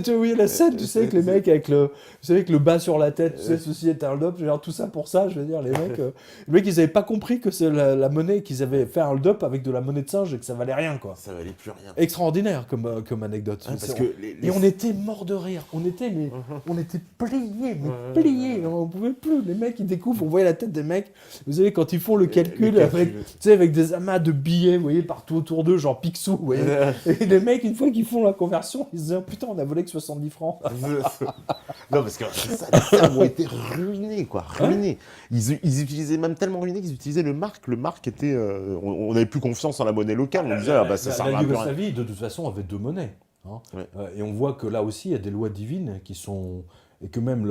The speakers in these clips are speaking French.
Tu voyais la scène, tu sais, avec les mecs avec le, vous savez, avec le bas sur la tête, tu sais, ceci est un hold-up, je veux dire, tout ça pour ça, je veux dire, les mecs, ils avaient pas compris que c'est la monnaie, qu'ils avaient fait un hold-up avec de la monnaie de singe et que ça valait rien, quoi. Ça valait plus rien. Extraordinaire comme anecdote. Ouais, parce que Et on était morts de rire, on était pliés, pliés, on pouvait plus. Les mecs, ils découvrent, on voyait la tête des mecs, vous savez, quand ils font le calcul, avec, tu sais, avec des amas de billets, vous voyez, partout autour d'eux, genre Picsou, vous voyez. Et les mecs, une fois qu'ils font la conversion, ils se disent, oh, putain, on a volé que 70 francs. Non, parce que les serfs ont été ruinés, quoi, ruinés. Ils utilisaient même tellement ruinés qu'ils utilisaient le marque. Le marque était, on n'avait plus confiance en la monnaie locale. On disait, ça sert à La rien. Yougoslavie, de toute façon, avait deux monnaies. Hein. Ouais. Et on voit que là aussi, il y a des lois divines qui sont... Et que même,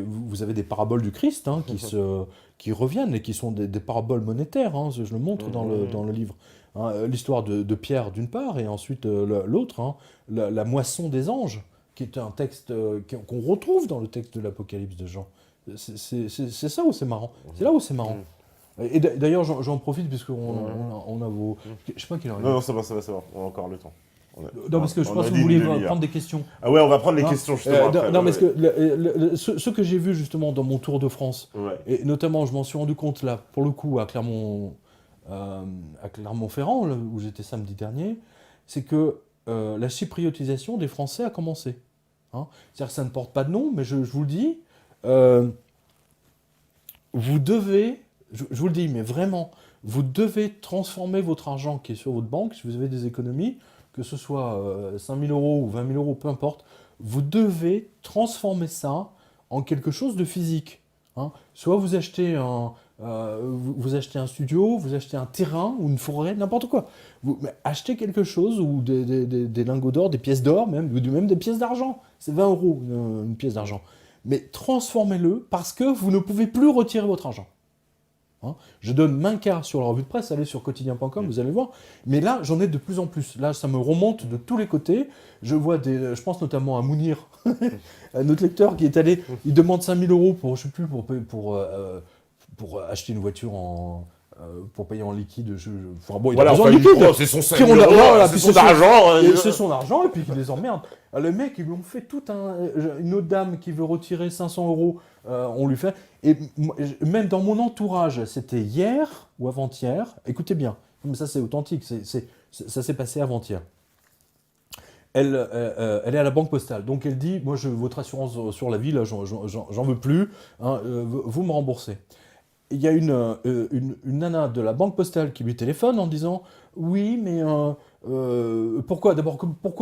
vous avez des paraboles du Christ hein, qui reviennent et qui sont des paraboles monétaires. Hein, je le montre dans le livre. Hein, l'histoire de Pierre d'une part, et ensuite l'autre, hein, la moisson des anges, qui est un texte qu'on retrouve dans le texte de l'Apocalypse de Jean. C'est ça où c'est marrant. C'est là où c'est marrant. Et d'ailleurs, j'en profite puisqu'on a vos... Je sais pas quelle heure il est. Non, ça va, on a encore le temps. Non, parce que je pense que vous voulez prendre des questions. Ah ouais, on va prendre les questions justement. Après, non, parce que ce que j'ai vu justement dans mon tour de France, et notamment je m'en suis rendu compte là, pour le coup, à Clermont-Ferrand, là, où j'étais samedi dernier, c'est que la chypriotisation des Français a commencé. Hein. C'est-à-dire que ça ne porte pas de nom, mais je vous le dis, vous devez, je vous le dis, mais vraiment, vous devez transformer votre argent qui est sur votre banque, si vous avez des économies, que ce soit 5 000 € ou 20 000 € peu importe, vous devez transformer ça en quelque chose de physique. Hein. Soit vous achetez vous achetez un studio, vous achetez un terrain ou une forêt, n'importe quoi. Mais achetez quelque chose, ou des lingots d'or, des pièces d'or, même des pièces d'argent. C'est 20 € une pièce d'argent. Mais transformez-le parce que vous ne pouvez plus retirer votre argent. Hein. Je donne main quart sur la revue de presse, allez sur quotidien.com, vous allez voir. Mais là, j'en ai de plus en plus. Là, ça me remonte de tous les côtés. Je vois je pense notamment à Mounir, notre lecteur qui est allé, il demande 5 000 € pour, je sais plus, pour acheter une voiture pour payer en liquide. Bon, il a besoin de liquide. C'est son argent. C'est son argent, et puis il les emmerde. Le mec, ils lui ont fait une autre dame qui veut retirer 500 €, on lui fait. Et même dans mon entourage, c'était hier ou avant-hier, écoutez bien, mais ça c'est authentique, ça s'est passé avant-hier. Elle est à la banque postale, donc elle dit, moi votre assurance sur la vie, là, j'en veux plus, hein, vous me remboursez. Il y a une nana de la banque postale qui lui téléphone en disant « Oui, mais pourquoi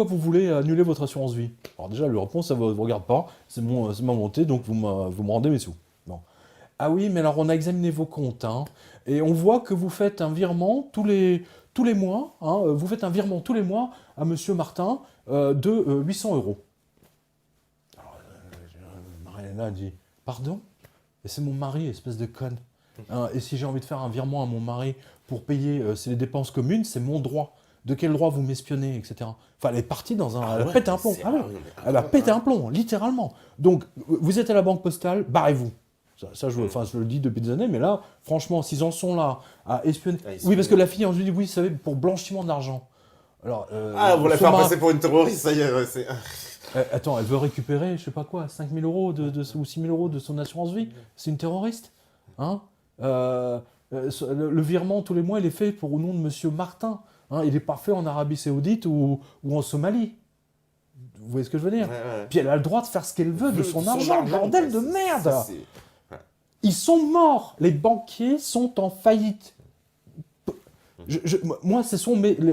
vous voulez annuler votre assurance vie ?» Alors déjà, lui répond « Ça ne vous regarde pas, c'est ma volonté, donc vous me rendez mes sous. » Bon. « Ah oui, mais alors on a examiné vos comptes, hein, et on voit que vous faites un virement tous les mois, hein, vous faites un virement tous les mois à Monsieur Martin de 800 €. Alors, Mariana dit « Pardon ? Et c'est mon mari, espèce de conne. Hein, et si j'ai envie de faire un virement à mon mari pour payer les dépenses communes, c'est mon droit. De quel droit vous m'espionnez, etc. » Enfin, elle est partie dans un... elle a pété un plomb. Elle a pété un plomb, littéralement. Donc, vous êtes à la banque postale, barrez-vous. Ça je le dis depuis des années, mais là, franchement, s'ils en sont là à espionner... Oui, parce que la fille, on lui dit, oui, vous savez, pour blanchiment d'argent. Alors, vous la faire passer pour une terroriste, ça y est, c'est... Attends, elle veut récupérer, je sais pas quoi, 5 000 € ou 6 000 € de son assurance vie. C'est une terroriste, hein. Le virement tous les mois, il est fait au nom de Monsieur Martin. Hein. Il n'est pas fait en Arabie Saoudite ou en Somalie. Vous voyez ce que je veux dire ? Puis elle a le droit de faire ce qu'elle veut de son argent, bordel de merde. Ils sont morts. Les banquiers sont en faillite. Moi,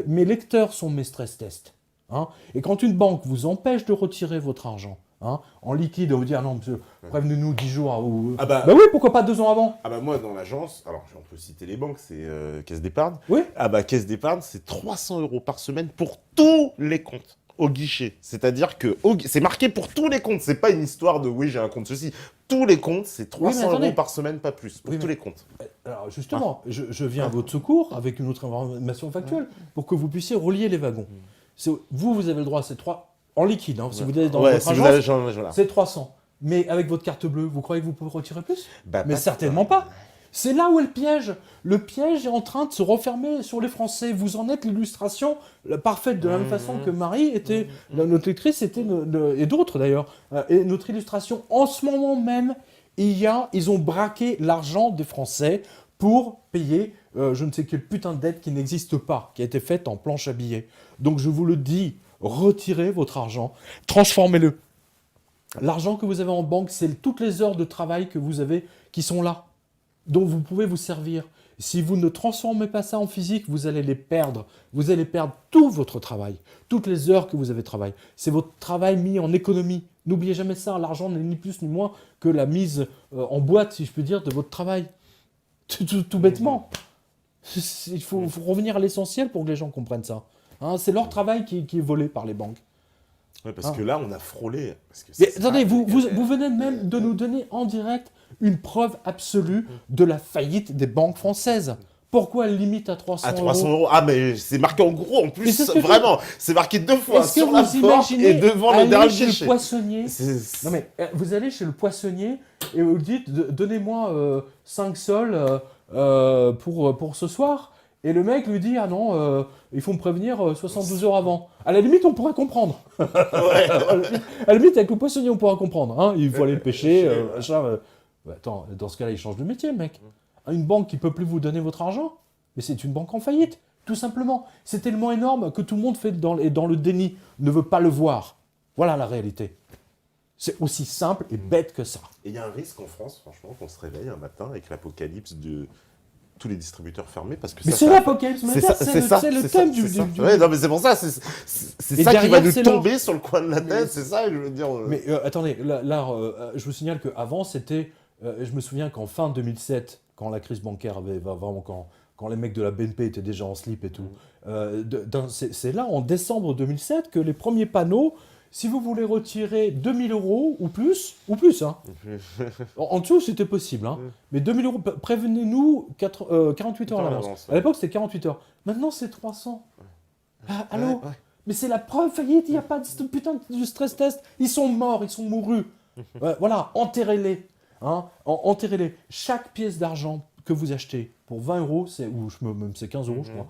mes lecteurs sont mes stress tests. Hein. Et quand une banque vous empêche de retirer votre argent, hein, en liquide, vous dire non monsieur, prévenez-nous 10 jours ou... Bah oui, pourquoi pas 2 ans avant? Ah bah moi dans l'agence, alors on peut citer les banques, c'est Caisse d'épargne. Oui. Ah bah Caisse d'épargne, c'est 300 € par semaine pour tous les comptes au guichet. C'est-à-dire que c'est marqué pour tous les comptes, c'est pas une histoire de oui j'ai un compte ceci. Tous les comptes, c'est 300 € par semaine, pas plus, pour tous les comptes. Alors justement, je viens à votre secours avec une autre information factuelle pour que vous puissiez relier les wagons. Vous avez le droit à ces 3 en liquide, hein, si vous êtes dans votre agence, c'est 300. Mais avec votre carte bleue, vous croyez que vous pouvez retirer plus? Mais certainement pas. C'est là où est le piège. Le piège est en train de se refermer sur les Français. Vous en êtes l'illustration parfaite, de la même façon que Marie était, notre lectrice était, et d'autres d'ailleurs, et notre illustration. En ce moment même, ils ont braqué l'argent des Français pour payer je ne sais quelle putain de dette qui n'existe pas, qui a été faite en planche à billets. Donc je vous le dis, retirez votre argent, transformez-le. L'argent que vous avez en banque, c'est toutes les heures de travail que vous avez qui sont là, dont vous pouvez vous servir. Si vous ne transformez pas ça en physique, vous allez les perdre. Vous allez perdre tout votre travail, toutes les heures que vous avez travaillé. C'est votre travail mis en économie. N'oubliez jamais ça, l'argent n'est ni plus ni moins que la mise en boîte, si je puis dire, de votre travail. Tout bêtement. Il faut revenir à l'essentiel pour que les gens comprennent ça. Hein, c'est leur travail qui est volé par les banques. Ouais, parce que là, on a frôlé. Parce que mais attendez, vous venez même de nous donner en direct une preuve absolue de la faillite des banques françaises. Pourquoi elle limite à 300 euros ? À 300 euros. Ah, mais c'est marqué en gros en plus, vraiment. C'est marqué 2 fois sur la porte et devant le dernier guichet. Le poissonnier. Non mais vous allez chez le poissonnier et vous dites donnez-moi 5 sols pour ce soir. Et le mec lui dit ah non, il faut me prévenir 72 heures avant. À la limite, on pourrait comprendre. Ouais. À la limite, avec le poissonnier, on pourra comprendre. Hein. Il faut aller le pêcher. Attends, dans ce cas-là, il change de métier, le mec. Une banque qui ne peut plus vous donner votre argent, mais c'est une banque en faillite, tout simplement. C'est tellement énorme que tout le monde fait dans le déni, ne veut pas le voir. Voilà la réalité. C'est aussi simple et bête que ça. Et il y a un risque en France, franchement, qu'on se réveille un matin avec l'apocalypse de tous les distributeurs fermés. Parce que mais c'est l'apocalypse, c'est le thème du... Ouais, non, mais c'est pour ça, c'est ça qui va nous tomber sur le coin de la tête, c'est ça, je veux dire... Mais attendez, là je vous signale qu'avant, c'était... je me souviens qu'en fin 2007, quand la crise bancaire avait vraiment... Quand les mecs de la BNP étaient déjà en slip et tout, c'est là, en décembre 2007, que les premiers panneaux, si vous voulez retirer 2000 euros ou plus hein. En dessous, c'était possible, hein. Mais 2000 euros, prévenez-nous 48 heures à l'avance. À l'époque, c'était 48 heures. Maintenant, c'est 300. Ah, allô ouais. Mais c'est la preuve faillite, il n'y a pas de putain de stress test. Ils sont morts, ils sont mourus. Voilà, enterrez-les. Hein, enterrez-les. Chaque pièce d'argent que vous achetez pour 20 euros, même c'est 15 euros, je crois,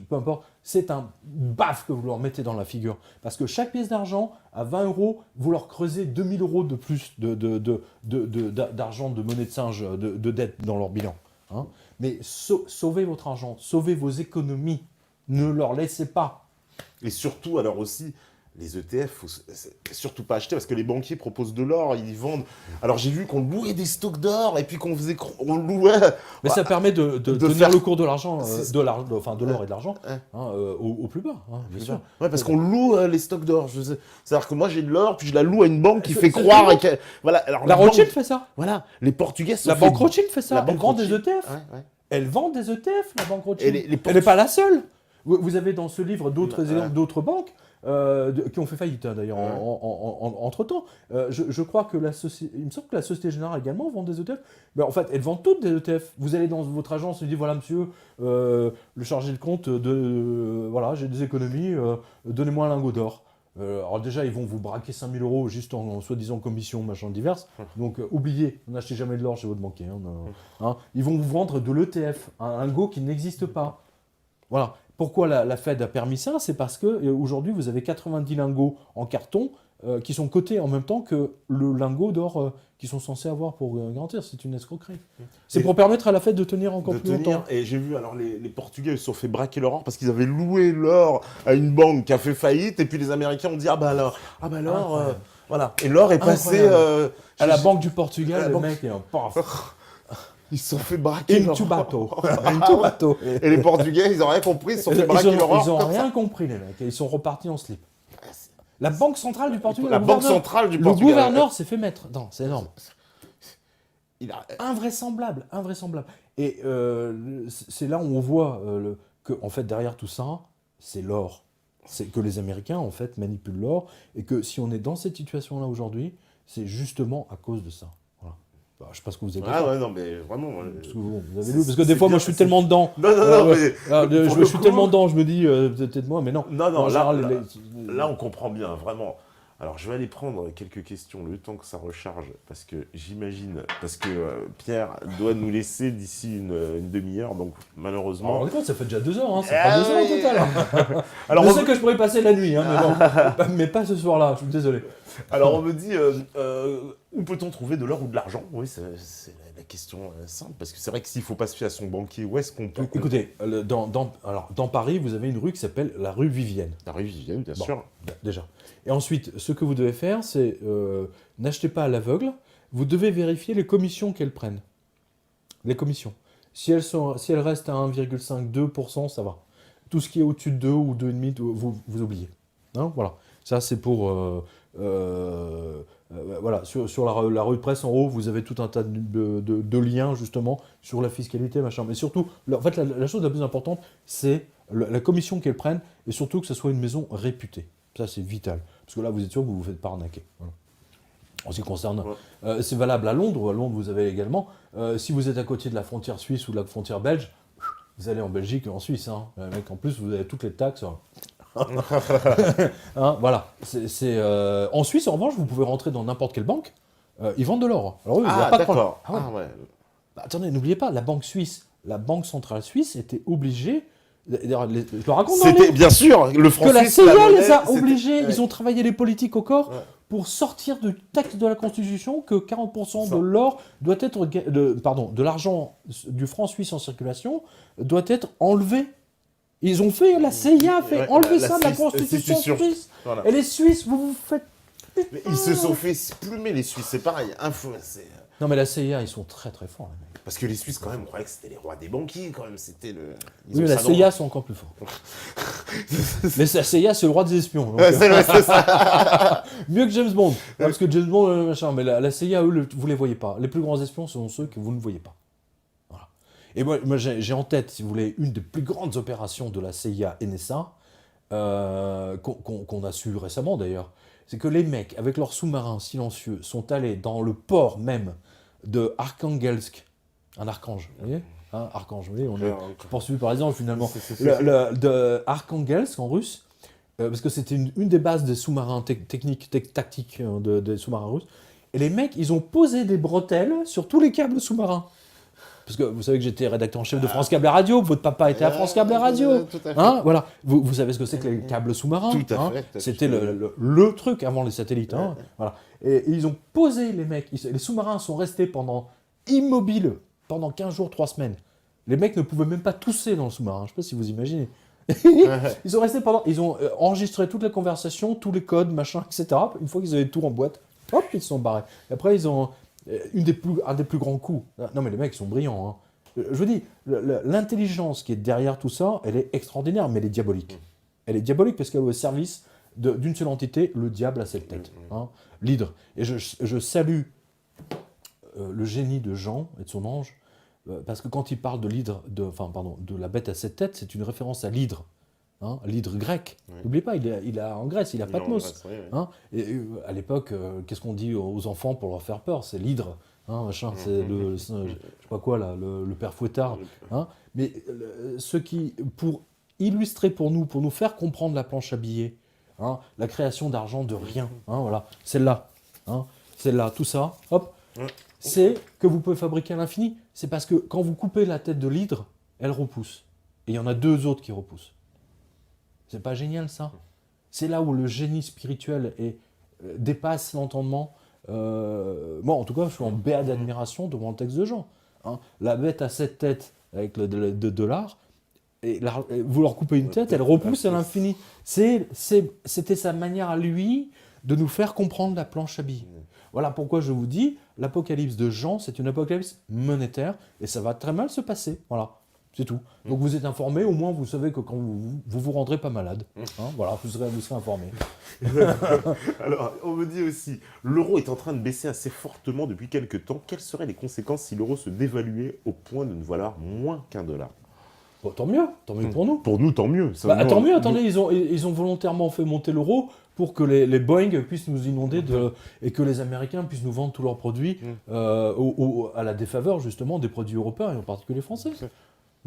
peu importe, c'est un baf que vous leur mettez dans la figure. Parce que chaque pièce d'argent, à 20 euros, vous leur creusez 2000 euros de plus d'argent, de monnaie de singe, de dette dans leur bilan. Hein. Mais sauvez votre argent, sauvez vos économies, ne leur laissez pas. Et surtout, alors aussi, les ETF, faut surtout pas acheter parce que les banquiers proposent de l'or, ils vendent. Alors j'ai vu qu'on louait des stocks d'or et puis on louait. Mais ça permet de tenir le cours de l'argent, de l'or et de l'argent, au plus bas, hein, bien sûr. Ouais, parce qu'on loue les stocks d'or. C'est-à-dire que moi j'ai de l'or, puis je la loue à une banque qui fait croire. Voilà. Alors, la Rothschild fait ça. Voilà. Les Portugais. La banque Rothschild fait ça. Elle vend des ETF. Elle vend des ETF, la banque Rothschild. Elle n'est pas la seule. Vous avez dans ce livre d'autres exemples d'autres banques. Qui ont fait faillite d'ailleurs entre-temps. Je crois que il me semble que la Société Générale également vend des ETF. Mais en fait, elles vendent toutes des ETF. Vous allez dans votre agence et vous dites voilà monsieur, le chargé de compte voilà, j'ai des économies, donnez-moi un lingot d'or. Alors déjà, ils vont vous braquer 5000 euros juste en soi-disant commission, machin diverses. Donc oubliez, n'achetez jamais de l'or chez votre banquier. Hein. Ils vont vous vendre de l'ETF, un lingot qui n'existe pas. Voilà. Pourquoi la Fed a permis ça ? C'est parce qu'aujourd'hui, vous avez 90 lingots en carton qui sont cotés en même temps que le lingot d'or qu'ils sont censés avoir pour garantir. C'est une escroquerie. C'est pour permettre à la Fed de tenir encore plus longtemps. Et j'ai vu, alors les Portugais se sont fait braquer leur or parce qu'ils avaient loué l'or à une banque qui a fait faillite et puis les Américains ont dit l'or, voilà. Et l'or est passé à la banque du Portugal, le mec est un paf. Ils se sont fait braquer leur bateau. Et les Portugais, ils n'ont rien compris, ils se sont fait braquer leur or. Ils n'ont rien compris, les mecs. Ils sont repartis en slip. La banque centrale du Portugal. Le gouverneur s'est fait mettre. Non, c'est énorme. Invraisemblable. Et c'est là où on voit que, en fait, derrière tout ça, c'est l'or. C'est que les Américains, en fait, manipulent l'or. Et que si on est dans cette situation-là aujourd'hui, c'est justement à cause de ça. Je ne sais pas ce que vous avez dit. Ah ouais, non, mais vraiment. Vous avez lu, parce que des fois, moi, je suis tellement dedans. Non, mais. Je suis tellement dedans, je me dis, peut-être moi, mais non. Non, là, on comprend bien, vraiment. Alors, je vais aller prendre quelques questions le temps que ça recharge, parce que Pierre doit nous laisser d'ici une demi-heure, donc malheureusement... Alors, ça fait déjà 2 heures, hein, c'est pas 2 heures au total. Alors, je sais que je pourrais passer la nuit, hein, mais, bon, mais pas ce soir-là, je suis désolé. Alors, on me dit, où peut-on trouver de l'or ou de l'argent? Oui, c'est la question simple, parce que c'est vrai que s'il ne faut pas se fier à son banquier, où est-ce qu'on peut... Écoutez, dans Paris, vous avez une rue qui s'appelle la rue Vivienne. La rue Vivienne, bien sûr. Déjà. Et ensuite, ce que vous devez faire, c'est n'achetez pas à l'aveugle, vous devez vérifier les commissions qu'elles prennent. Les commissions. Si elles restent à 1,5-2%, ça va. Tout ce qui est au-dessus de 2 ou 2,5, vous oubliez. Hein, voilà. Ça, c'est pour... voilà, sur la rue de presse en haut, vous avez tout un tas de liens justement sur la fiscalité, machin. Mais surtout, en fait, la chose la plus importante, c'est la commission qu'elles prennent et surtout que ce soit une maison réputée. Ça, c'est vital. Parce que là, vous êtes sûr que vous vous faites pas arnaquer. Voilà. En ce qui concerne, c'est valable à Londres. À Londres, vous avez également, si vous êtes à côté de la frontière suisse ou de la frontière belge, vous allez en Belgique et en Suisse. Hein. Mec, en plus, vous avez toutes les taxes. Hein, voilà. En Suisse, en revanche, vous pouvez rentrer dans n'importe quelle banque. Ils vendent de l'or. Alors oui, il n'y a pas de problème. Ouais. Bah, attendez, n'oubliez pas, la banque suisse, la banque centrale suisse était obligée. Je le raconte dans C'était bien sûr le franc que la suisse, CIA monnaie, les a obligés. Ouais. Ils ont travaillé les politiques au corps pour sortir du texte de la Constitution que 40% de l'or doit être de l'argent du franc suisse en circulation doit être enlevé. Ils ont fait, la CIA a fait enlever ça de la Constitution suisse. Voilà. Et les Suisses, vous faites... Mais ils se sont fait plumer, les Suisses, c'est pareil. Non mais la CIA, ils sont très très forts. Les mecs. Parce que les Suisses, quand même, on croyait que c'était les rois des banquiers, quand même. C'était le... Oui, la CIA sont encore plus forts. Mais la CIA, c'est le roi des espions. Donc, c'est ça. Mieux que James Bond. Parce que James Bond, machin, mais la CIA, eux, vous les voyez pas. Les plus grands espions sont ceux que vous ne voyez pas. Voilà. Et moi j'ai en tête, si vous voulez, une des plus grandes opérations de la CIA NSA, qu'on a su récemment d'ailleurs. C'est que les mecs, avec leurs sous-marins silencieux, sont allés dans le port même de Arkhangelsk. Un archange, vous voyez, hein, archange, vous voyez, on est poursuivi par exemple finalement. De Arkhangelsk en russe, parce que c'était une des bases des sous-marins tactiques des sous-marins russes. Et les mecs, ils ont posé des bretelles sur tous les câbles sous-marins. Parce que vous savez que j'étais rédacteur en chef de France Câble et Radio, votre papa était à France Câble et Radio. Hein, voilà. Vous savez ce que c'est que les câbles sous-marins. Tout à fait. C'était le truc avant les satellites. Hein, voilà. Et ils ont posé les mecs. Les sous-marins sont restés immobiles pendant 15 jours, 3 semaines. Les mecs ne pouvaient même pas tousser dans le sous-marin. Je ne sais pas si vous imaginez. Ils sont restés ils ont enregistré toutes les conversations, tous les codes, machin, etc. Une fois qu'ils avaient tout en boîte, hop, ils se sont barrés. Et après, ils ont... un des plus grands coups. Non mais les mecs sont brillants. Hein. Je vous dis, l'intelligence qui est derrière tout ça, elle est extraordinaire, mais elle est diabolique. Elle est diabolique parce qu'elle est au service d'une seule entité, le diable à 7 têtes. Hein, l'hydre. Et je salue le génie de Jean et de son ange, parce que quand il parle de l'hydre, de la bête à 7 têtes, c'est une référence à l'hydre. Hein, l'hydre grec. N'oubliez pas, il a en Grèce, il a Patmos. Hein, et à l'époque, qu'est-ce qu'on dit aux enfants pour leur faire peur? C'est l'hydre. Hein, machin, c'est je sais pas quoi là, le père Fouettard. Hein, mais ce qui, pour illustrer pour nous faire comprendre la planche à billets, hein, la création d'argent de rien, hein, voilà, celle-là, tout ça, hop, c'est que vous pouvez fabriquer à l'infini. C'est parce que quand vous coupez la tête de l'hydre, elle repousse. Et il y en a 2 autres qui repoussent. C'est pas génial ça? C'est là où le génie spirituel dépasse l'entendement. Moi, en tout cas, je suis en béat d'admiration devant le texte de Jean. Hein. La bête à 7 têtes avec le $, et vous leur coupez une tête, elle repousse à l'infini. C'était sa manière à lui de nous faire comprendre la planche à billets. Voilà pourquoi je vous dis, l'apocalypse de Jean, c'est une apocalypse monétaire, et ça va très mal se passer. Voilà. C'est tout. Donc vous êtes informés, au moins vous savez que quand vous rendrez pas malade. Hein, voilà, vous serez informés. Alors, on me dit aussi, l'euro est en train de baisser assez fortement depuis quelques temps. Quelles seraient les conséquences si l'euro se dévaluait au point de ne valoir moins $1 ? Bon, tant mieux pour nous. Pour nous, tant mieux. Ça, tant mieux, attendez, ils ont volontairement fait monter l'euro pour que les Boeing puissent nous inonder et que les Américains puissent nous vendre tous leurs produits à la défaveur justement des produits européens et en particulier français.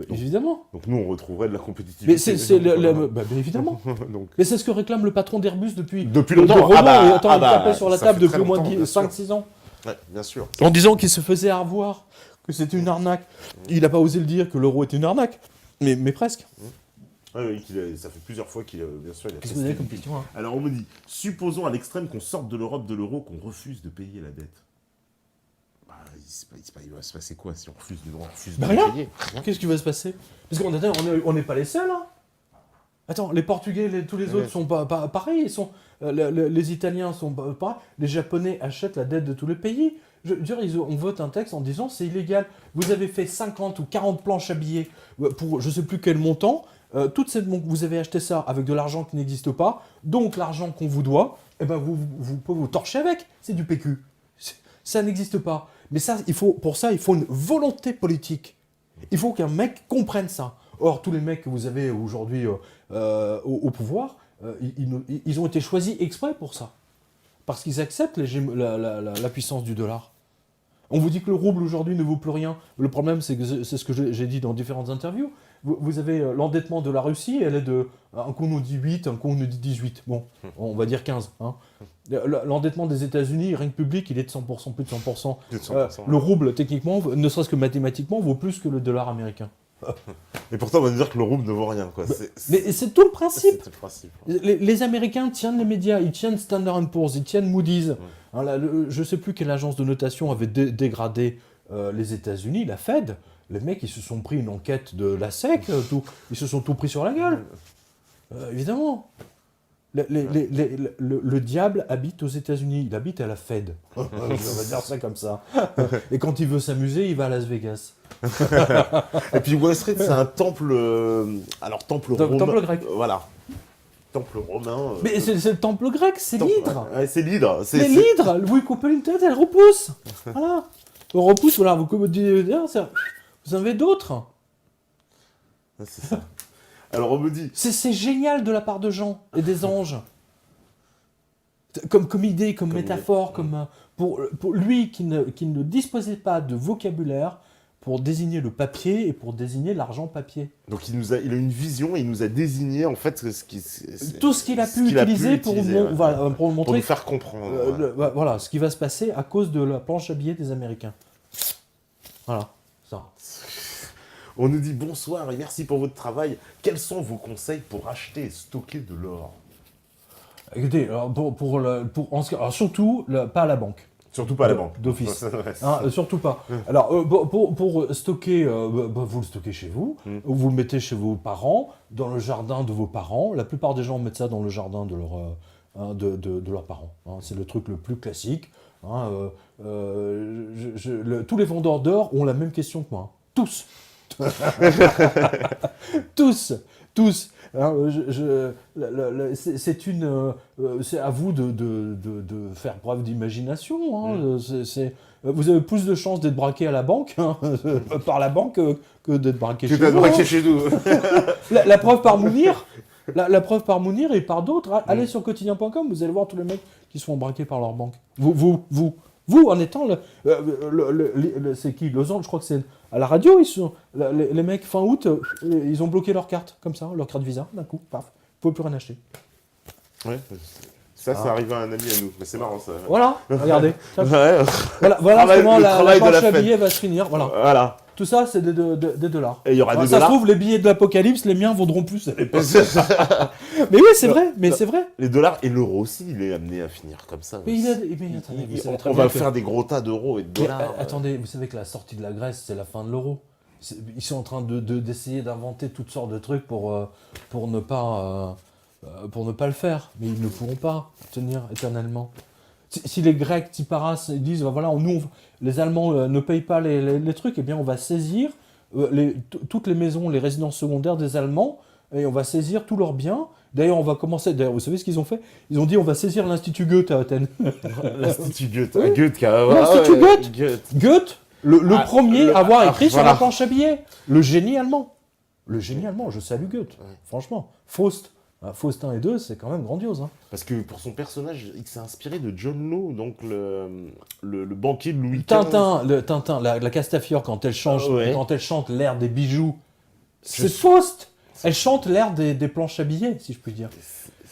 Évidemment. Donc nous, on retrouverait de la compétitivité. Mais c'est évidemment. Donc... Mais c'est ce que réclame le patron d'Airbus depuis longtemps. Il tapait sur la table depuis au moins 5-6 ans. Ouais, bien sûr. En disant qu'il se faisait avoir, que c'était une arnaque. Il n'a pas osé le dire que l'euro était une arnaque. Mais presque. Oui, ça fait plusieurs fois qu'il bien sûr. Qu'est-ce que vous avez comme question Alors on me dit, supposons à l'extrême qu'on sorte de l'Europe, de l'euro, qu'on refuse de payer la dette. Il va se passer quoi si on refuse de rien. payer? Qu'est-ce qui va se passer? Parce qu'on n'est pas les seuls. Hein. Attends, les Portugais, tous les autres sont pas pareils. Ils sont, les Italiens sont pas pareils. Les Japonais achètent la dette de tous les pays. Je veux dire, on vote un texte en disant c'est illégal. Vous avez fait 50 ou 40 planches à billets pour je sais plus quel montant. Vous avez acheté ça avec de l'argent qui n'existe pas. Donc l'argent qu'on vous doit, eh ben vous pouvez vous torcher avec. C'est du PQ. Ça n'existe pas. Mais ça, pour ça, il faut une volonté politique. Il faut qu'un mec comprenne ça. Or, tous les mecs que vous avez aujourd'hui au pouvoir, ils ont été choisis exprès pour ça. Parce qu'ils acceptent la puissance du dollar. On vous dit que le rouble aujourd'hui ne vaut plus rien. Le problème, c'est ce que j'ai dit dans différentes interviews. Vous avez l'endettement de la Russie, elle est de... Un coup on nous dit 8, un coup on nous dit 18. Bon, on va dire 15. Hein. L'endettement des États-Unis, rien que public, il est de 100%, plus de 100%. Le rouble, techniquement, ne serait-ce que mathématiquement, vaut plus que le dollar américain. Et pourtant, on va dire que le rouble ne vaut rien. Quoi. Mais c'est tout le principe. C'est le principe. Les Américains tiennent les médias, ils tiennent Standard & Poor's, ils tiennent Moody's. Hein, je ne sais plus quelle agence de notation avait dégradé les États-Unis, la Fed. Les mecs, ils se sont pris une enquête de la SEC, ils se sont tout pris sur la gueule. Évidemment. Le diable habite aux États-Unis, il habite à la Fed. On va dire ça comme ça. Et quand il veut s'amuser, il va à Las Vegas. Et puis Wall Street, c'est un temple. Temple romain. Temple grec. Voilà. Temple romain. Mais c'est le temple grec, c'est l'hydre. Ouais, c'est l'hydre. Mais l'hydre, vous lui coupez une tête, elle repousse. Voilà. On repousse, voilà, vous en avez d'autres. C'est ça. Alors on me dit... C'est génial de la part de gens et des anges. Comme idée, comme métaphore, pour lui qui ne disposait pas de vocabulaire pour désigner le papier et pour désigner l'argent papier. Donc il a une vision et il nous a désigné en fait tout ce qu'il a pu utiliser pour nous montrer, pour nous faire comprendre. Voilà, ce qui va se passer à cause de la planche à billets des Américains. Voilà, ça. On nous dit bonsoir et merci pour votre travail. Quels sont vos conseils pour acheter et stocker de l'or? Écoutez, alors surtout, pas à la banque. Surtout pas à la banque. D'office. Surtout pas. Alors, pour stocker, vous le stockez chez vous, vous le mettez chez vos parents, dans le jardin de vos parents. La plupart des gens mettent ça dans le jardin de leurs parents. Hein. C'est le truc le plus classique. Hein. Tous les vendeurs d'or ont la même question que moi. Tous. Tous. Hein, c'est à vous de faire preuve d'imagination. Hein. Vous avez plus de chances d'être braqué à la banque, hein, par la banque, que d'être braqué chez vous. Chez nous. La preuve par Mounir. La preuve par Mounir et par d'autres. Allez sur quotidien.com, vous allez voir tous les mecs qui se font braquer par leur banque. Vous, en étant c'est qui, Lausanne, je crois que c'est à la radio, les mecs fin août, ils ont bloqué leur carte, comme ça, leur carte Visa, d'un coup, paf, vous pouvez plus rien acheter. Ouais, ça arrive à un ami à nous, mais c'est marrant ça. Voilà, regardez. Voilà comment la planche à billets va se finir, voilà. Tout ça, c'est des dollars. Et il y aura des ça dollars. se trouve, les billets de l'Apocalypse, les miens vaudront plus. Mais oui, c'est vrai, c'est vrai. Les dollars et l'euro aussi, il est amené à finir comme ça. On va faire des gros tas d'euros et de dollars. Attendez, vous savez que la sortie de la Grèce, c'est la fin de l'euro. Ils sont en train d'essayer d'inventer toutes sortes de trucs pour ne pas le faire. Mais ils ne pourront pas tenir éternellement. Si les Grecs, Tiparas, disent, voilà, les Allemands ne payent pas les trucs, eh bien on va saisir toutes les maisons, les résidences secondaires des Allemands, et on va saisir tous leurs biens. D'ailleurs, on va commencer. D'ailleurs, vous savez ce qu'ils ont fait? Ils ont dit, on va saisir l'Institut Goethe à Athènes. L'Institut Goethe. Oui. L'Institut Goethe. Goethe, le premier à avoir écrit sur la planche à billets. Le génie allemand. Je salue Goethe. Ouais. Franchement, Faust 1 et 2, c'est quand même grandiose. Hein. Parce que pour son personnage, il s'est inspiré de John Law, donc le banquier de Louis XV. Tintin, la Castafiore, quand elle chante l'ère des bijoux, C'est Faust. Elle chante l'air des planches à billets, si je puis dire.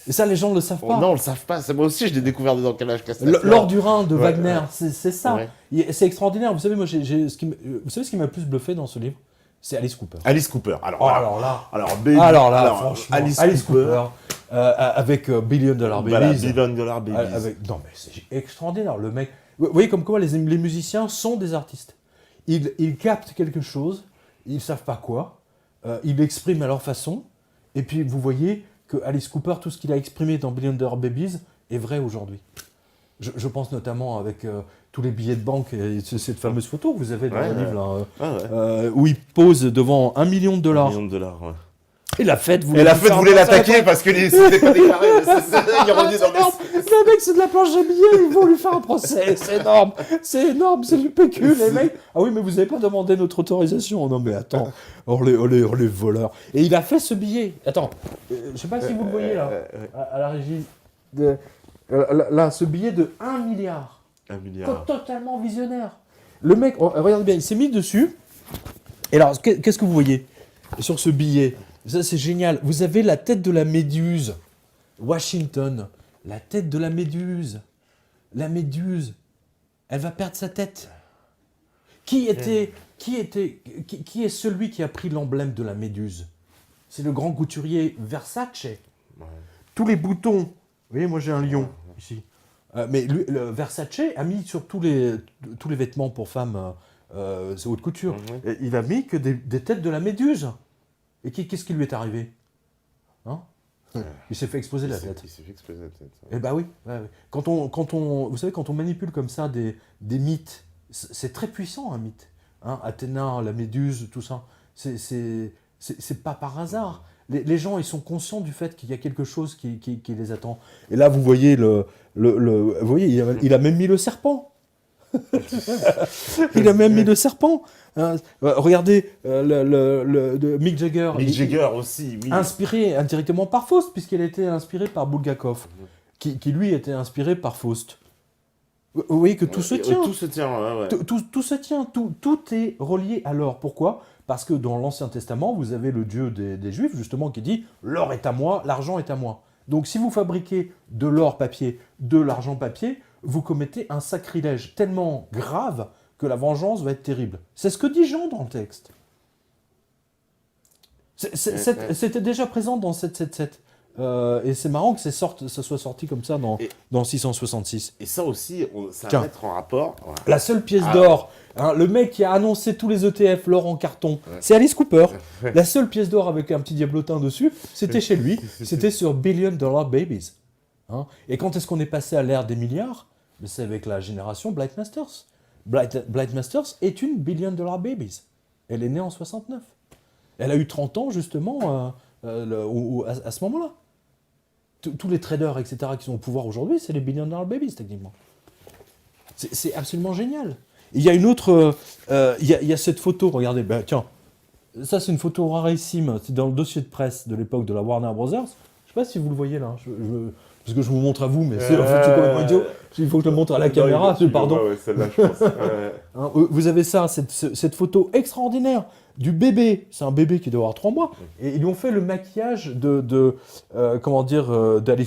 Et ça, les gens ne le savent pas. Non, on le savent pas. Moi aussi, je l'ai découvert dans Calage Castaner. L'or du Rhin de Wagner, c'est ça. Ouais. C'est extraordinaire. Vous savez, moi, vous savez ce qui m'a le plus bluffé dans ce livre? C'est Alice Cooper. Alice Cooper. Alors là, franchement, Alice Cooper. Avec Billion Dollar Babies. Voilà, Billion Dollar Babies. Non, mais c'est extraordinaire. Le mec. Vous voyez comme quoi les musiciens sont des artistes. Ils captent quelque chose, ils savent pas quoi, ils l'expriment à leur façon, et puis vous voyez que Alice Cooper, tout ce qu'il a exprimé dans Billion Dollar Babies est vrai aujourd'hui. Je pense notamment avec tous les billets de banque et cette fameuse photo que vous avez dans le livre là, où il pose devant $1 million. $1 million, ouais. Et la fête voulait l'attaquer parce que c'était pas déclaré. Ironie dans le mec, c'est de la planche à billets, ils vont lui faire un procès. C'est énorme, c'est du PQ, les mecs. Ah oui, mais vous n'avez pas demandé notre autorisation. Non, mais attends, on les voleurs. Et il a fait ce billet. Attends, je sais pas si vous le voyez là, à la régie. Là, ce billet de 1 milliard. 1 milliard. Totalement visionnaire. Le mec, regardez bien, il s'est mis dessus. Et alors, qu'est-ce que vous voyez sur ce billet? Ça, c'est génial. Vous avez la tête de la méduse. Washington. La tête de la méduse. La méduse. Elle va perdre sa tête. Qui est celui qui a pris l'emblème de la méduse? C'est le grand couturier Versace. Ouais. Tous les boutons. Vous voyez, moi j'ai un lion ici. Mais lui, le Versace a mis sur tous les vêtements pour femmes, c'est haute couture. Et il a mis que des têtes de la méduse. Et qu'est-ce qui lui est arrivé? Il s'est fait exploser la tête. Il s'est fait exploser la tête. Eh ben oui. Ouais. Vous savez, quand on manipule comme ça des mythes, c'est très puissant un mythe. Athéna, la méduse, tout ça. C'est pas par hasard. Les gens, ils sont conscients du fait qu'il y a quelque chose qui les attend. Et là, vous voyez vous voyez, il a même mis le serpent. Il a même mis le serpent. Regardez Mick Jagger. Mick Jagger aussi, oui. Inspiré indirectement par Faust, puisqu'il était inspiré par Bulgakov, qui lui était inspiré par Faust. Vous voyez que tout se tient. Tout se tient, ouais. Tout se tient. Tout est relié à l'or. Pourquoi? Parce que dans l'Ancien Testament, vous avez le Dieu des Juifs, justement, qui dit « l'or est à moi, l'argent est à moi ». Donc si vous fabriquez de l'or papier, de l'argent papier, vous commettez un sacrilège tellement grave que la vengeance va être terrible. C'est ce que dit Jean dans le texte. C'était déjà présent dans 777. Et c'est marrant que ça soit sorti comme ça dans 666. Et ça aussi, ça va mettre en rapport. Voilà. La seule pièce d'or, le mec qui a annoncé tous les ETF, l'or en carton, c'est Alice Cooper. La seule pièce d'or avec un petit diablotin dessus, c'était chez lui. C'était sur Billion Dollar Babies. Et quand est-ce qu'on est passé à l'ère des milliards? C'est avec la génération Blight Masters. Blight Masters est une Billion Dollar Babies. Elle est née en 69. Elle a eu 30 ans, justement, à ce moment-là. Tous les traders, etc., qui sont au pouvoir aujourd'hui, c'est les Billion Dollar Babies, techniquement. C'est absolument génial. Il y a une autre... il y a cette photo, regardez, tiens. Ça, c'est une photo rarissime. C'est dans le dossier de presse de l'époque de la Warner Brothers. Je ne sais pas si vous le voyez, là. Parce que je vous montre à vous, mais c'est complètement idiot. Il faut que je le montre à la caméra, pardon. Ouais, celle-là, je pense. Vous avez ça, cette photo extraordinaire du bébé. C'est un bébé qui doit avoir 3 mois. Et ils lui ont fait le maquillage d'Alice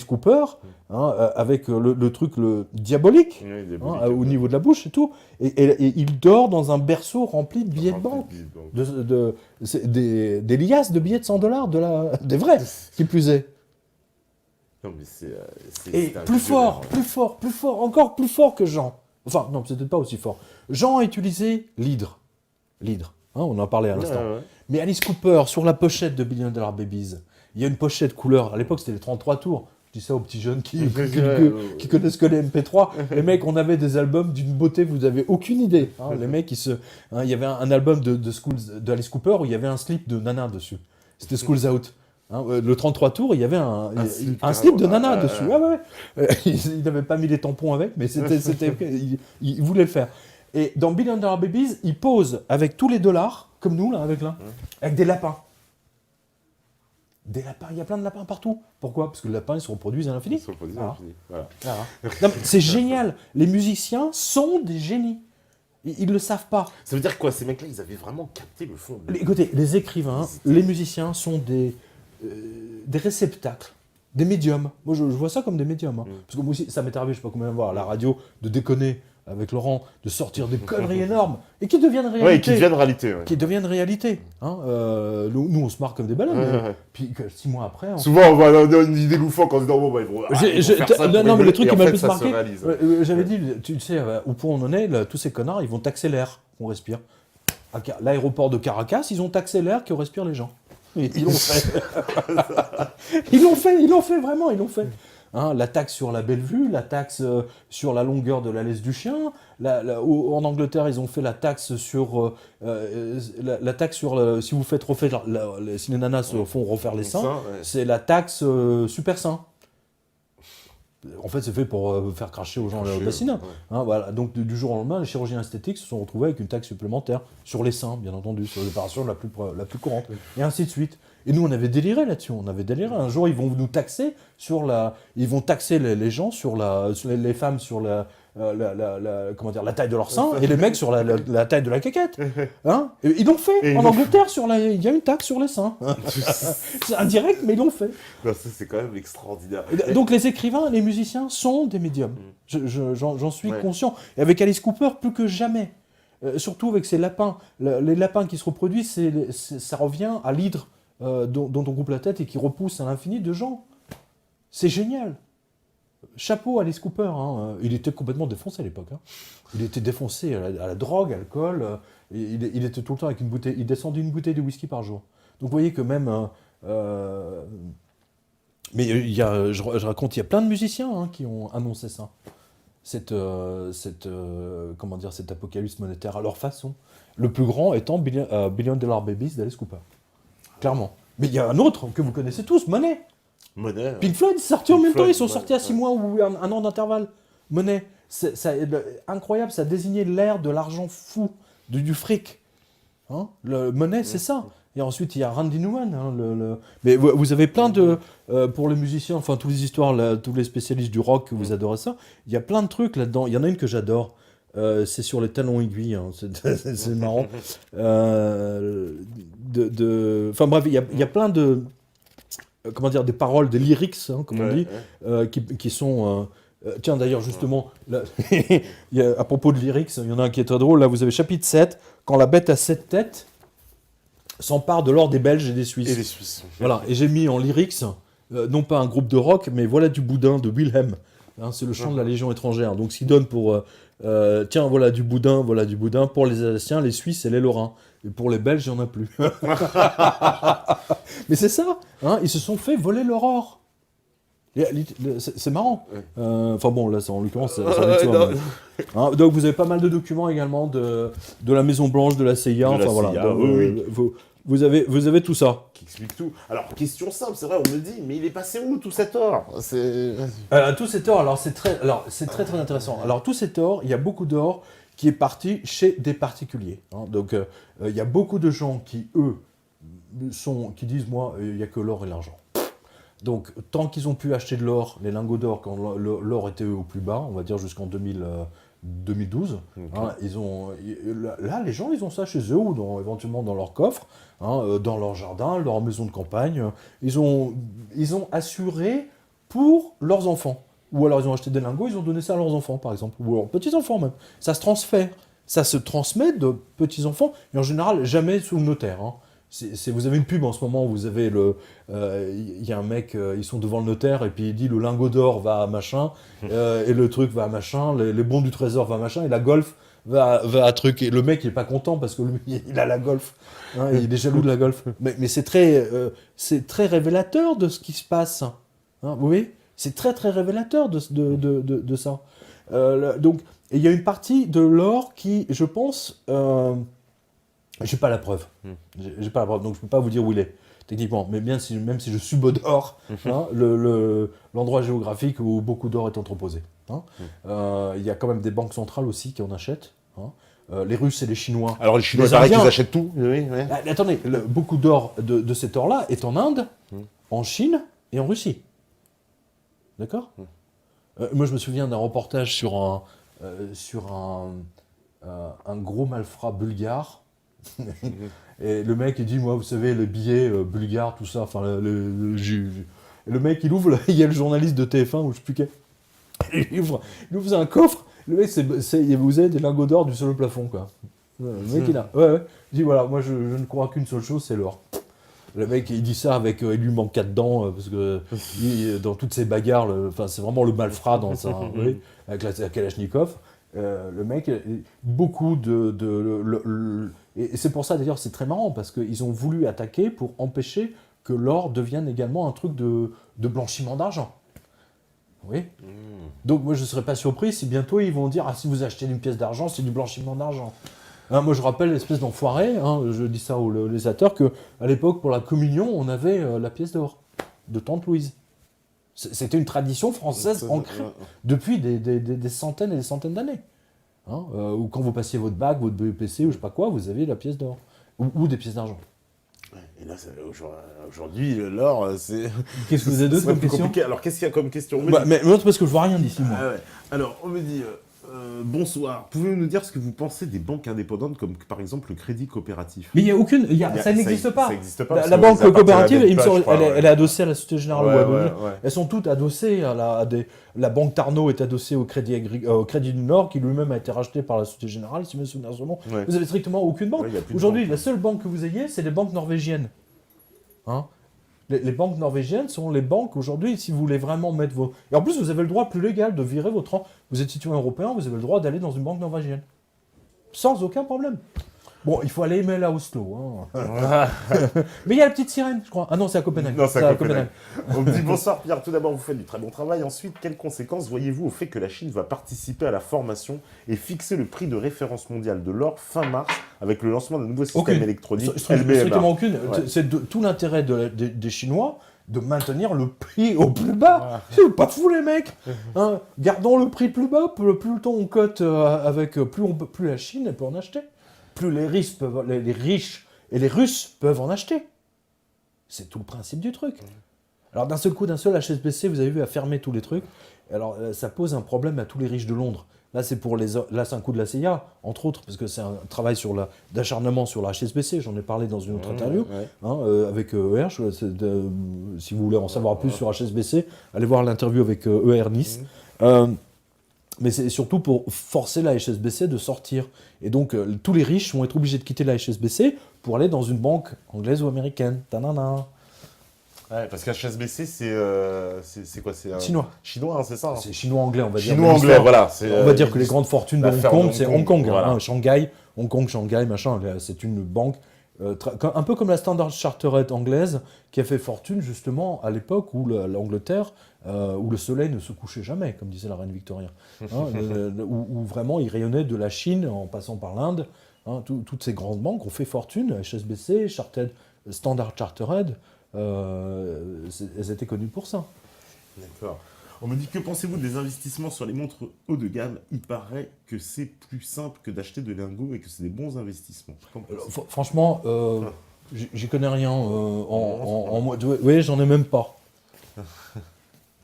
Cooper, avec le truc diabolique, au niveau de la bouche et tout. Et il dort dans un berceau rempli de billets de banque. Des liasses de billets de $100, des vrais, qui plus est. Non, mais et plus fort, encore plus fort que Jean. Enfin, non, c'est peut-être pas aussi fort. Jean a utilisé l'hydre. On en parlait à l'instant. Ouais. Mais Alice Cooper, sur la pochette de Billion Dollar Babies, il y a une pochette couleur. À l'époque, c'était les 33 tours. Je dis ça aux petits jeunes qui connaissent que les MP3. Les mecs, on avait des albums d'une beauté, vous n'avez aucune idée. Les mecs, il y avait un album d'Alice Cooper où il y avait un slip de Nana dessus. C'était School's Out. Le 33 tours, il y avait un slip de Nana dessus. Il n'avait pas mis les tampons avec, mais il voulait le faire. Et dans Billion Dollar Babies, il pose avec tous les dollars, comme nous, là, avec des lapins. Des lapins, il y a plein de lapins partout. Pourquoi? Parce que les lapins, ils se reproduisent à l'infini. Voilà. Non, c'est génial. Les musiciens sont des génies. Ils le savent pas. Ça veut dire quoi? Ces mecs-là, ils avaient vraiment capté le fond. Écoutez, les écrivains, les musiciens sont des réceptacles, des médiums. Moi, je vois ça comme des médiums. Parce que moi aussi, ça m'est arrivé, je sais pas combien de fois, à la radio, de déconner avec Laurent, de sortir des conneries énormes et qui deviennent réalité. Ouais, qui deviennent réalité. Ouais. Qui deviennent réalité. Hein. Nous, on se marre comme des baleines. Puis 6 mois après... Souvent, on va avoir une idée loufoque en se disant, bon, bah, ils vont faire ça. Non, mais le truc qui m'a le plus ça marqué, j'avais dit, tu sais, au point où on en est, là, tous ces connards, ils vont taxer l'air qu'on respire. À l'aéroport de Caracas, ils ont taxé l'air que respirent les gens. Ils l'ont fait. Ils l'ont fait, vraiment, ils l'ont fait. Hein, la taxe sur la Bellevue, la taxe sur la longueur de la laisse du chien. En Angleterre, ils ont fait la taxe sur la taxe sur si vous faites refaire si les nanas se font refaire les seins, c'est la taxe super sein. En fait, c'est fait pour faire cracher aux gens le bassinet. Ouais. Hein, voilà. Donc, du jour au lendemain, les chirurgiens esthétiques se sont retrouvés avec une taxe supplémentaire sur les seins, bien entendu, sur l'opération la plus courante, et ainsi de suite. Et nous, on avait déliré là-dessus. On avait déliré. Un jour, ils vont nous taxer ils vont taxer les gens sur les femmes sur comment dire, la taille de leur sein et les mecs sur la taille de la caquette. Hein, et ils l'ont fait. En Angleterre, il y a une taxe sur les seins. C'est indirect, mais ils l'ont fait. Non, ça, c'est quand même extraordinaire. Donc les écrivains, les musiciens sont des médiums. J'en suis conscient. Et avec Alice Cooper, plus que jamais. Surtout avec ces lapins. Les lapins qui se reproduisent, ça revient à l'hydre dont on coupe la tête et qui repousse à l'infini de gens. C'est génial. Chapeau à Alice Cooper, hein. Il était complètement défoncé à l'époque. Hein. Il était défoncé à la drogue, à l'alcool. Il était tout le temps avec une bouteille. Il descendait une bouteille de whisky par jour. Donc vous voyez que même... mais je raconte, il y a plein de musiciens qui ont annoncé ça. Cette apocalypse monétaire à leur façon. Le plus grand étant Billion Dollar Babies d'Alice Cooper. Clairement. Mais il y a un autre que vous connaissez tous, Money. Pink Floyd, ils sont sortis en même temps, ils sont sortis à 6 mois ou un an d'intervalle. Money, incroyable, ça désignait l'ère de l'argent fou, du fric. Hein, le Money, c'est ça. Et ensuite, il y a Randy Newman. Hein, Mais vous avez plein de... pour les musiciens, enfin, toutes les histoires, tous les spécialistes du rock, vous adorez ça. Il y a plein de trucs là-dedans. Il y en a une que j'adore. C'est sur les talons aiguilles. Hein. C'est marrant. Enfin bref, il y a plein de... comment dire, des paroles, des lyrics, hein, comme on dit, qui sont... tiens, d'ailleurs, justement, là, à propos de lyrics, il y en a un qui est très drôle. Là, vous avez chapitre 7, quand la bête à 7 têtes s'empare de l'or des Belges et des Suisses. Et des Suisses. Voilà, et j'ai mis en lyrics, non pas un groupe de rock, mais Voilà du boudin de Wilhelm. Hein, c'est le chant de la Légion étrangère. Donc, ce qui donne pour... tiens, voilà du boudin pour les Alsaciens, les Suisses et les Lorrains. Et pour les Belges, il n'y en a plus. Mais c'est ça, hein, ils se sont fait voler leur or. C'est marrant. Enfin bon, là, en l'occurrence, ça hein, donc vous avez pas mal de documents également de la Maison Blanche, de la CIA. Enfin voilà. Donc, vous avez tout ça. Qui explique tout. Alors, question simple, c'est vrai, on me dit, mais il est passé où tout cet or? Tout cet or, alors c'est très intéressant. Alors tout cet or, il y a beaucoup d'or qui est parti chez des particuliers. Hein. Donc il y a beaucoup de gens qui, eux, qui disent, moi, il n'y a que l'or et l'argent. Donc, tant qu'ils ont pu acheter de l'or, les lingots d'or, quand l'or était au plus bas, on va dire jusqu'en 2012, hein, là, les gens, ils ont ça chez eux, ou éventuellement dans leur coffre, hein, dans leur jardin, leur maison de campagne. Ils ont assuré pour leurs enfants. Ou alors, ils ont acheté des lingots, ils ont donné ça à leurs enfants, par exemple. Ou leurs petits-enfants, même. Ça se transfère. Ça se transmet de petits-enfants, et en général, jamais sous le notaire. Hein. Vous avez une pub en ce moment où vous avez il y a un mec, ils sont devant le notaire et puis il dit le lingot d'or va à machin et le truc va à machin, les bons du trésor va à machin et la golf va à truc. Et le mec il est pas content parce que lui il a la golf, hein, il est jaloux de la golf. Mais c'est très révélateur de ce qui se passe. Hein, vous voyez, c'est très révélateur de ça. Donc il y a une partie de l'or qui, je pense. J'ai pas la preuve. J'ai pas la preuve, donc je peux pas vous dire où il est, techniquement. Mais même si je subodore hein, l'endroit géographique où beaucoup d'or est entreposé. Hein. Il y a quand même des banques centrales aussi qui en achètent. Hein. Les Russes et les Chinois. Alors les Chinois, pareil qu'ils achètent tout. Oui. Attendez, beaucoup d'or de cet or-là est en Inde, en Chine et en Russie. D'accord. Moi, je me souviens d'un reportage sur un un gros malfrat bulgare. Et le mec, il dit, moi, vous savez, le billet bulgare, tout ça, enfin, et le mec, il ouvre, il y a le journaliste de TF1, ou je sais plus quel. Il ouvre un coffre. Le mec, vous avez des lingots d'or du sol au plafond, quoi. Le mec, il a. Ouais. Il dit, voilà, moi, je ne crois qu'une seule chose, c'est l'or. Le mec, il dit ça avec. Il lui manque 4 dents, parce que dans toutes ces bagarres, c'est vraiment le malfrat dans ça, oui, avec la Kalachnikov. Le mec, beaucoup et c'est pour ça, d'ailleurs, c'est très marrant, parce qu'ils ont voulu attaquer pour empêcher que l'or devienne également un truc de blanchiment d'argent. Oui. Donc moi je ne serais pas surpris si bientôt ils vont dire si vous achetez une pièce d'argent, c'est du blanchiment d'argent. Moi je rappelle l'espèce d'enfoiré, je dis ça aux législateurs, qu'à l'époque pour la communion on avait la pièce d'or de Tante Louise. C'était une tradition française ancrée depuis des centaines et des centaines d'années. Ou quand vous passiez votre bac, votre BEPC ou je sais pas quoi, vous avez la pièce d'or. Ou des pièces d'argent. Et là, aujourd'hui, l'or, c'est... Qu'est-ce que vous avez d'autre comme question ? Compliqué. Alors, qu'est-ce qu'il y a comme question ? Mais non, c'est parce que je vois rien d'ici, moi. Ouais. Alors, on me dit, bonsoir, pouvez-vous nous dire ce que vous pensez des banques indépendantes, comme par exemple le crédit coopératif ? Mais il n'y a aucune... ça n'existe pas. Ça n'existe pas. La banque coopérative, elle est adossée à la Société Générale. Ouais. Elles sont toutes adossées la banque Tarnot est adossée au Crédit du Nord, qui lui-même a été racheté par la Société Générale, si je me souviens son nom. Ouais. Vous avez strictement aucune banque. Aujourd'hui, la seule banque que vous ayez, c'est les banques norvégiennes. Les banques norvégiennes sont les banques aujourd'hui, si vous voulez vraiment mettre vos... Et en plus, vous avez le droit plus légal de virer votre... Vous êtes citoyen européen, vous avez le droit d'aller dans une banque norvégienne. Sans aucun problème. Bon, il faut aller aimer à Oslo. Mais il y a la petite sirène, je crois. Ah non, c'est à Copenhague. Non, c'est à Copenhague. On me dit bonsoir Pierre, tout d'abord vous faites du très bon travail. Ensuite, quelles conséquences voyez-vous au fait que la Chine va participer à la formation et fixer le prix de référence mondial de l'or fin mars avec le lancement d'un nouveau système électronique strictement aucune. Ouais. C'est tout l'intérêt des Chinois de maintenir le prix au plus bas. C'est pas fou les mecs. Gardons le prix plus bas, plus le temps on cote plus la Chine elle peut en acheter. Plus les riches et les Russes peuvent en acheter. C'est tout le principe du truc. Alors d'un seul HSBC, vous avez vu, a fermé tous les trucs. Alors ça pose un problème à tous les riches de Londres. Là, c'est un coup de la CIA, entre autres, parce que c'est un travail d'acharnement sur la HSBC. J'en ai parlé dans une autre interview avec ER. Si vous voulez en savoir plus sur HSBC, allez voir l'interview avec ER Nice. Mais c'est surtout pour forcer la HSBC de sortir. Et donc, tous les riches vont être obligés de quitter la HSBC pour aller dans une banque anglaise ou américaine. Tanana. Ouais, parce qu'HSBC, c'est quoi ? C'est chinois. Chinois, c'est ça. C'est chinois-anglais, on va dire. Chinois-anglais, voilà. On va dire que les grandes fortunes de Hong Kong, c'est Hong Kong. Voilà. Shanghai, Hong Kong, Shanghai, machin. C'est une banque, un peu comme la Standard Chartered anglaise, qui a fait fortune justement à l'époque où l'Angleterre, où le soleil ne se couchait jamais, comme disait la reine Victoria. Où vraiment il rayonnait de la Chine en passant par l'Inde. Toutes ces grandes banques ont fait fortune, HSBC, Standard Chartered. Elles étaient connues pour ça. D'accord. On me dit, que pensez-vous des investissements sur les montres haut de gamme ? Il paraît que c'est plus simple que d'acheter de lingots et que c'est des bons investissements. Franchement, j'y connais rien en mode... Oui, j'en ai même pas.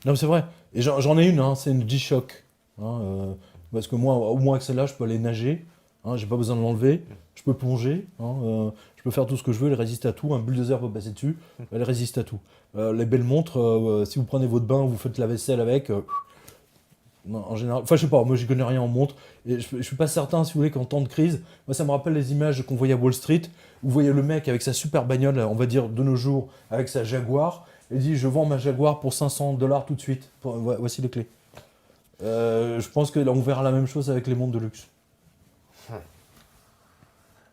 Non, mais c'est vrai. Et j'en ai une, c'est une G-Shock. Parce que moi, au moins que celle-là, je peux aller nager. J'ai pas besoin de l'enlever. Je peux plonger. Je peux faire tout ce que je veux. Elle résiste à tout. Un bulldozer peut passer dessus. Elle résiste à tout. Les belles montres, si vous prenez votre bain, vous faites la vaisselle avec. Non, en général, je sais pas, moi j'y connais rien en montre. Et je suis pas certain, si vous voulez, qu'en temps de crise, moi ça me rappelle les images qu'on voyait à Wall Street, où vous voyez le mec avec sa super bagnole, on va dire de nos jours, avec sa Jaguar, et dit je vends ma Jaguar pour $500 tout de suite. Voici les clés. Je pense que là on verra la même chose avec les montres de luxe.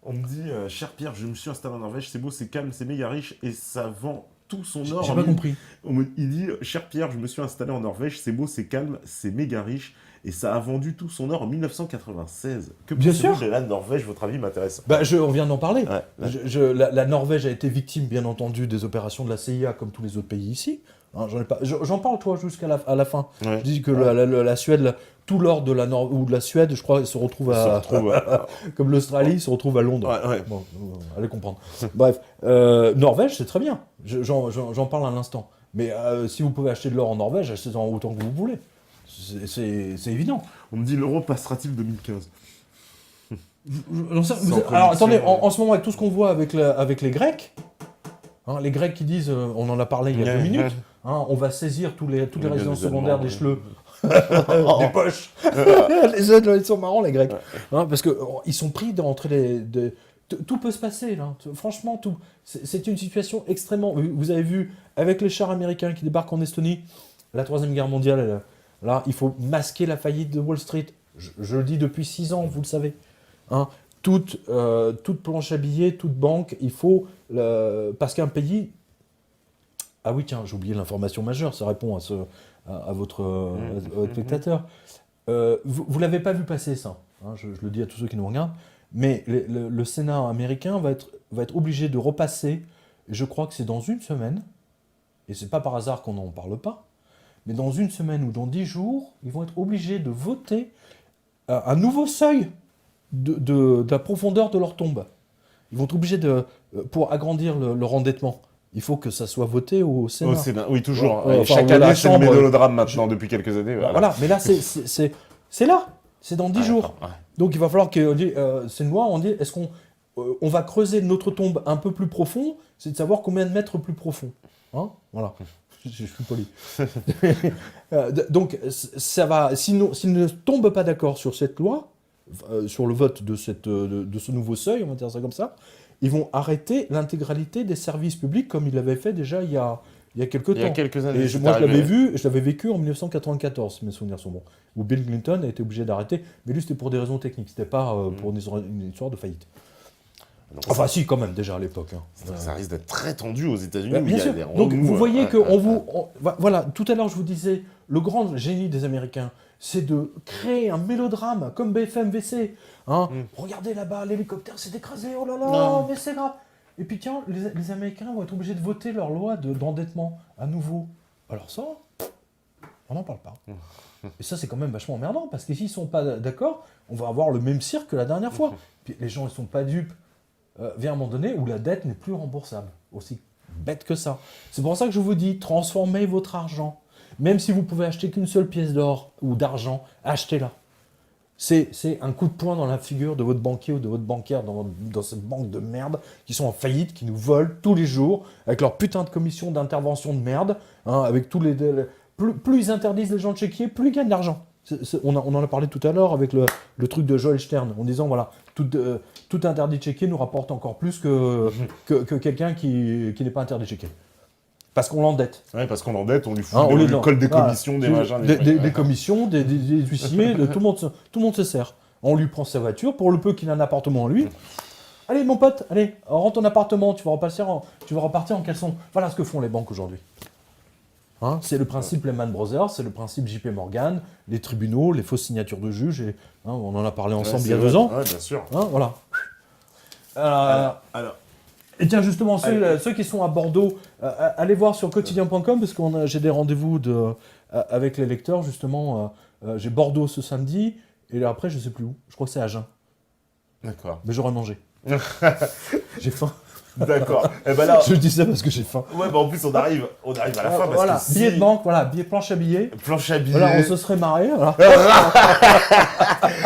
On me dit, cher Pierre, je me suis installé en Norvège, c'est beau, c'est calme, c'est méga riche et ça vend tout son or. J'ai pas compris. Il dit, cher Pierre, je me suis installé en Norvège, c'est beau, c'est calme, c'est méga riche et ça a vendu tout son or en 1996. Que pensez-vous de la Norvège, votre avis m'intéresse. On vient d'en parler. Ouais. La Norvège a été victime, bien entendu, des opérations de la CIA comme tous les autres pays ici. J'en parle, toi, jusqu'à la fin. Ouais. Je dis que la Suède, tout l'or de la Suède, je crois, se retrouve comme l'Australie, se retrouve à Londres. Ouais. Bon, allez comprendre. Bref, Norvège, c'est très bien. J'en parle à l'instant. Mais si vous pouvez acheter de l'or en Norvège, achetez-en autant que vous voulez. C'est évident. On me dit, l'euro passera-t-il 2015 ? Alors attendez, en ce moment, avec tout ce qu'on voit avec les Grecs, hein, les Grecs qui disent, on en a parlé il y a 2 minutes, hein, on va saisir toutes les résidences secondaires des chleux, des poches. Ils sont marrants, les Grecs. Hein, parce qu'ils sont pris d'entrer tout peut se passer, là. Franchement, tout. C'est une situation extrêmement... Vous avez vu, avec les chars américains qui débarquent en Estonie, la 3e guerre mondiale, là, il faut masquer la faillite de Wall Street. Je le dis depuis 6 ans, vous le savez. Hein, toute planche à billets, toute banque, il faut... parce qu'un pays... Ah oui, tiens, j'ai oublié l'information majeure, ça répond à votre spectateur. Vous ne l'avez pas vu passer, ça. Hein, je le dis à tous ceux qui nous regardent. Mais le Sénat américain va être obligé de repasser, je crois que c'est dans 1 semaine, et c'est pas par hasard qu'on n'en parle pas, mais dans 1 semaine ou dans 10 jours, ils vont être obligés de voter un nouveau seuil de la profondeur de leur tombe. Ils vont être obligés pour agrandir leur endettement. Il faut que ça soit voté au Sénat. Au Sénat, oui, toujours. Enfin, chaque année, c'est le mélodrame maintenant, depuis quelques années. Voilà, mais là, c'est là. C'est dans 10 jours. Ouais. Donc il va falloir que c'est une loi, on dit, est-ce qu'on va creuser notre tombe un peu plus profond, c'est de savoir combien de mètres plus profond. Hein, voilà. Je suis poli. Donc ça va, s'ils ne tombent pas d'accord sur cette loi, sur le vote de ce nouveau seuil, on va dire ça comme ça, ils vont arrêter l'intégralité des services publics comme ils l'avaient fait déjà il y a quelques temps. Il y a quelques années. Et moi, je l'avais vécu en 1994, si mes souvenirs sont bons, où Bill Clinton a été obligé d'arrêter, mais lui, c'était pour des raisons techniques, c'était pas pour une histoire de faillite. Donc, enfin, si, quand même, déjà à l'époque. Hein. Ça risque d'être très tendu aux États-Unis. Bien sûr. Donc, vous voyez que voilà, tout à l'heure, je vous disais, le grand génie des Américains, c'est de créer un mélodrame comme BFM VC. Hein. Regardez là-bas, l'hélicoptère s'est écrasé, oh là là, mais c'est grave. Et puis tiens, les Américains vont être obligés de voter leur loi d'endettement à nouveau. Alors ça, on n'en parle pas. Et ça, c'est quand même vachement emmerdant, parce que s'ils ne sont pas d'accord, on va avoir le même cirque que la dernière fois. Puis les gens, ils ne sont pas dupes. Vient un moment donné où la dette n'est plus remboursable. Aussi bête que ça. C'est pour ça que je vous dis, transformez votre argent. Même si vous pouvez acheter qu'une seule pièce d'or ou d'argent, achetez-la. C'est un coup de poing dans la figure de votre banquier ou de votre bancaire dans cette banque de merde qui sont en faillite, qui nous volent tous les jours avec leur putain de commission d'intervention de merde, hein, avec tous plus ils interdisent les gens de chéquier, plus ils gagnent de l'argent. On en a parlé tout à l'heure avec le truc de Joel Stern, en disant voilà, tout interdit de chéquier nous rapporte encore plus que quelqu'un qui n'est pas interdit de chéquier. Parce qu'on l'endette. Oui, parce qu'on l'endette, on lui fout le col des commissions, des machins. Des commissions, des huissiers, tout le monde se sert. On lui prend sa voiture, pour le peu qu'il a un appartement à lui. Allez, mon pote, allez, rentre ton appartement, tu vas repartir en caleçon. Voilà ce que font les banques aujourd'hui. Hein, c'est le principe Lehman Brothers, c'est le principe JP Morgan, les tribunaux, les fausses signatures de juges, et, hein, on en a parlé ensemble il y a 2 ans. Oui, bien sûr. Hein, voilà. Alors. Et tiens, justement, ceux qui sont à Bordeaux, allez voir sur quotidien.com, parce que j'ai des rendez-vous avec les lecteurs, justement. J'ai Bordeaux ce samedi, et là, après, je ne sais plus où. Je crois que c'est Agen. D'accord. Mais j'aurais mangé. J'ai faim. D'accord. Et ben là, je dis ça parce que j'ai faim. Ouais, bah en plus, on arrive à la fin. Parce voilà, que billet de banque, voilà, planche à billets. Planche à billets. Voilà, on se serait marré. Voilà.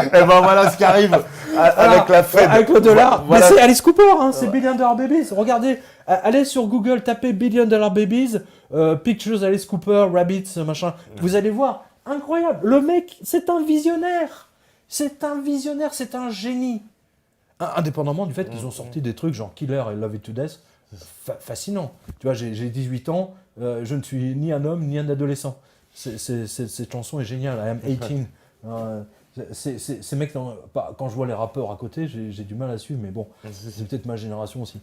Et ben voilà ce qui arrive avec la Fed. Avec le dollar. Voilà. Mais c'est Alice Cooper, hein, c'est Billion Dollar Babies. Regardez, allez sur Google, tapez Billion Dollar Babies, Pictures Alice Cooper, Rabbits, machin. Vous allez voir, incroyable. Le mec, c'est un visionnaire. C'est un génie. Indépendamment du fait qu'ils ont sorti des trucs genre Killer et Love It to Death, fascinant. Tu vois, j'ai 18 ans, je ne suis ni un homme ni un adolescent. Cette chanson est géniale, I am 18. Ces mecs, quand je vois les rappeurs à côté, j'ai du mal à suivre, mais bon, c'est peut-être ma génération aussi.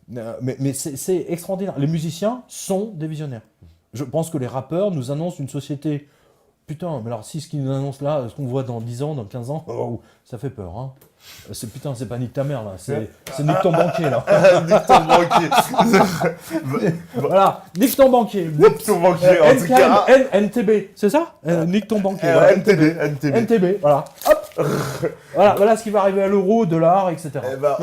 Mais c'est extraordinaire. Les musiciens sont des visionnaires. Je pense que les rappeurs nous annoncent une société... Putain, mais alors si ce qu'ils nous annoncent là, ce qu'on voit dans 10 ans, dans 15 ans, ça fait peur, hein. C'est pas nique ta mère, là. C'est nique ton banquier, là. Nique ton banquier. Voilà, nique ton banquier. Nique ton banquier, en tout cas. NTB, c'est ça nique ton banquier. Voilà. NTB, voilà. Hop. Voilà ce qui va arriver à l'euro, dollar, etc. Et ben,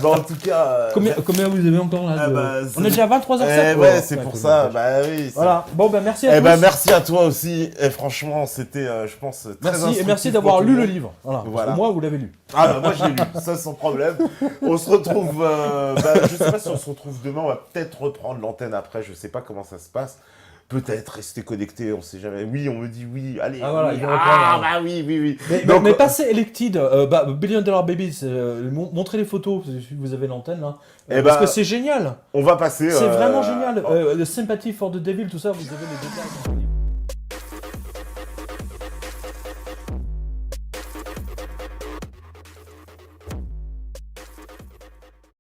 en tout cas... Combien vous avez encore, là On est déjà à 23h07. Ouais, c'est pour ça. Bah oui. Voilà. Bon, ben merci à tous. Merci à toi aussi. Et franchement, c'était, je pense, très instructif. Et merci d'avoir lu le livre. Voilà. Moi, vous l'avez lu. lu. Ah bah moi je l'ai lu, ça sans problème. On se retrouve, je sais pas si on se retrouve demain, on va peut-être reprendre l'antenne après, je sais pas comment ça se passe. Peut-être rester connecté, on sait jamais. Oui, on me dit oui, allez. Ah voilà, oui. ils vont reprendre, bah oui. Mais passez Elected, Billion Dollar Babies, montrez les photos si vous avez l'antenne là. Parce que c'est génial. On va passer. C'est vraiment génial. The Sympathy for the Devil, tout ça, vous avez les détails.